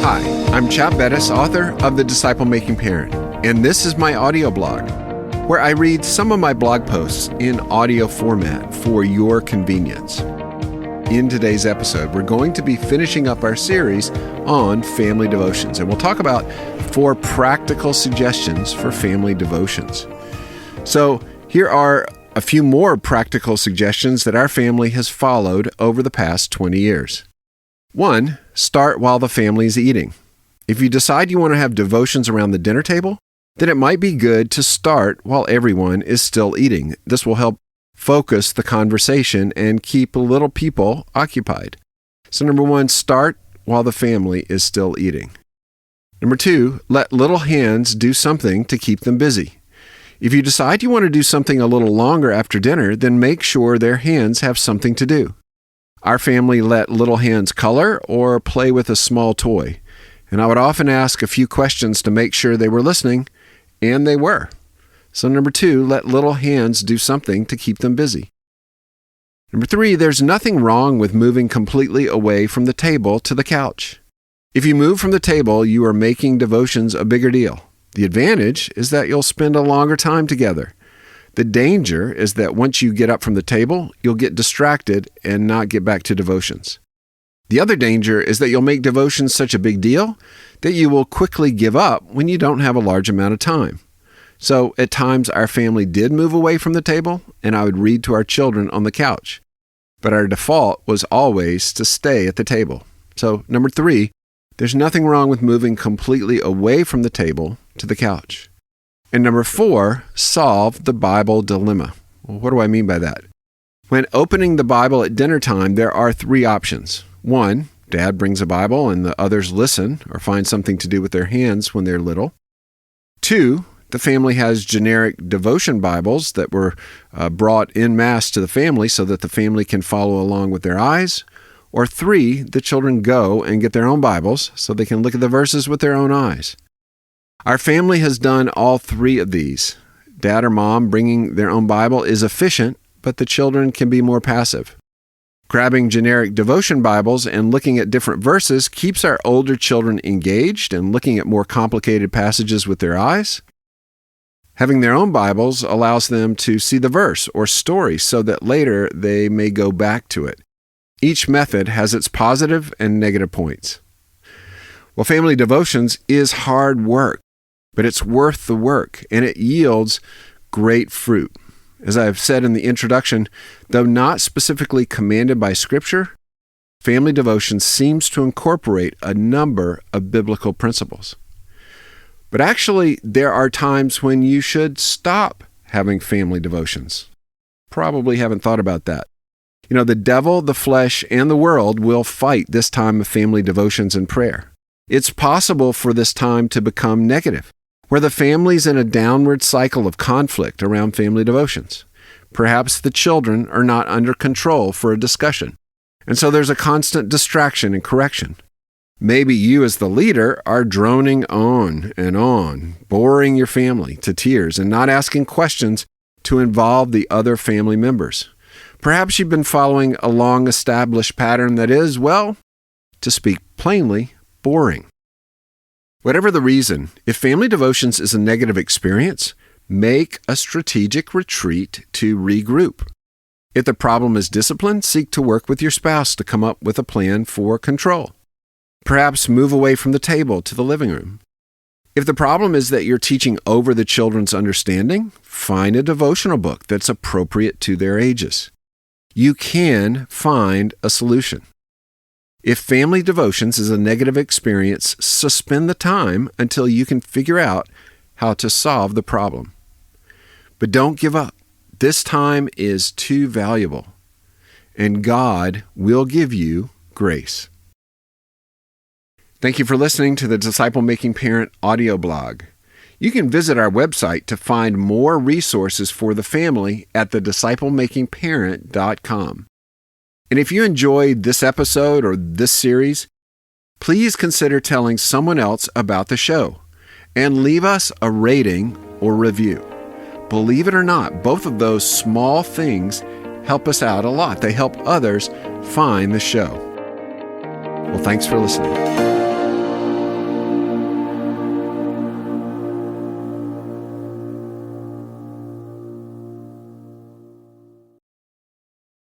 Hi, I'm Chap Bettis, author of The Disciple Making Parent, and this is my audio blog, where I read some of my blog posts in audio format for your convenience. In today's episode, we're going to be finishing up our series on family devotions, and we'll talk about 4 practical suggestions for family devotions. So here are a few more practical suggestions that our family has followed over the past 20 years. 1, start while the family is eating. If you decide you want to have devotions around the dinner table, then it might be good to start while everyone is still eating. This will help focus the conversation and keep little people occupied. So number 1, start while the family is still eating. Number 2, let little hands do something to keep them busy. If you decide you want to do something a little longer after dinner, then make sure their hands have something to do. Our family let little hands color or play with a small toy, and I would often ask a few questions to make sure they were listening, and they were. So number 2, let little hands do something to keep them busy. Number 3, there's nothing wrong with moving completely away from the table to the couch. If you move from the table, you are making devotions a bigger deal. The advantage is that you'll spend a longer time together. The danger is that once you get up from the table, you'll get distracted and not get back to devotions. The other danger is that you'll make devotions such a big deal that you will quickly give up when you don't have a large amount of time. So at times our family did move away from the table, and I would read to our children on the couch. But our default was always to stay at the table. So number 3, there's nothing wrong with moving completely away from the table to the couch. And number 4, solve the Bible dilemma. Well, what do I mean by that? When opening the Bible at dinner time, there are 3 options. 1, Dad brings a Bible and the others listen or find something to do with their hands when they're little. 2, the family has generic devotion Bibles that were brought en masse to the family so that the family can follow along with their eyes. Or 3, the children go and get their own Bibles so they can look at the verses with their own eyes. Our family has done all 3 of these. Dad or Mom bringing their own Bible is efficient, but the children can be more passive. Grabbing generic devotion Bibles and looking at different verses keeps our older children engaged and looking at more complicated passages with their eyes. Having their own Bibles allows them to see the verse or story so that later they may go back to it. Each method has its positive and negative points. Well, family devotions is hard work, but it's worth the work, and it yields great fruit. As I've said in the introduction, though not specifically commanded by Scripture, family devotion seems to incorporate a number of biblical principles. But actually, there are times when you should stop having family devotions. Probably haven't thought about that. You know, the devil, the flesh, and the world will fight this time of family devotions and prayer. It's possible for this time to become negative, where the family's in a downward cycle of conflict around family devotions. Perhaps the children are not under control for a discussion, and so there's a constant distraction and correction. Maybe you as the leader are droning on and on, boring your family to tears and not asking questions to involve the other family members. Perhaps you've been following a long-established pattern that is, well, to speak plainly, boring. Whatever the reason, if family devotions is a negative experience, make a strategic retreat to regroup. If the problem is discipline, seek to work with your spouse to come up with a plan for control. Perhaps move away from the table to the living room. If the problem is that you're teaching over the children's understanding, find a devotional book that's appropriate to their ages. You can find a solution. If family devotions is a negative experience, suspend the time until you can figure out how to solve the problem. But don't give up. This time is too valuable, and God will give you grace. Thank you for listening to the Disciple Making Parent audio blog. You can visit our website to find more resources for the family at thedisciplemakingparent.com. And if you enjoyed this episode or this series, please consider telling someone else about the show and leave us a rating or review. Believe it or not, both of those small things help us out a lot. They help others find the show. Well, thanks for listening.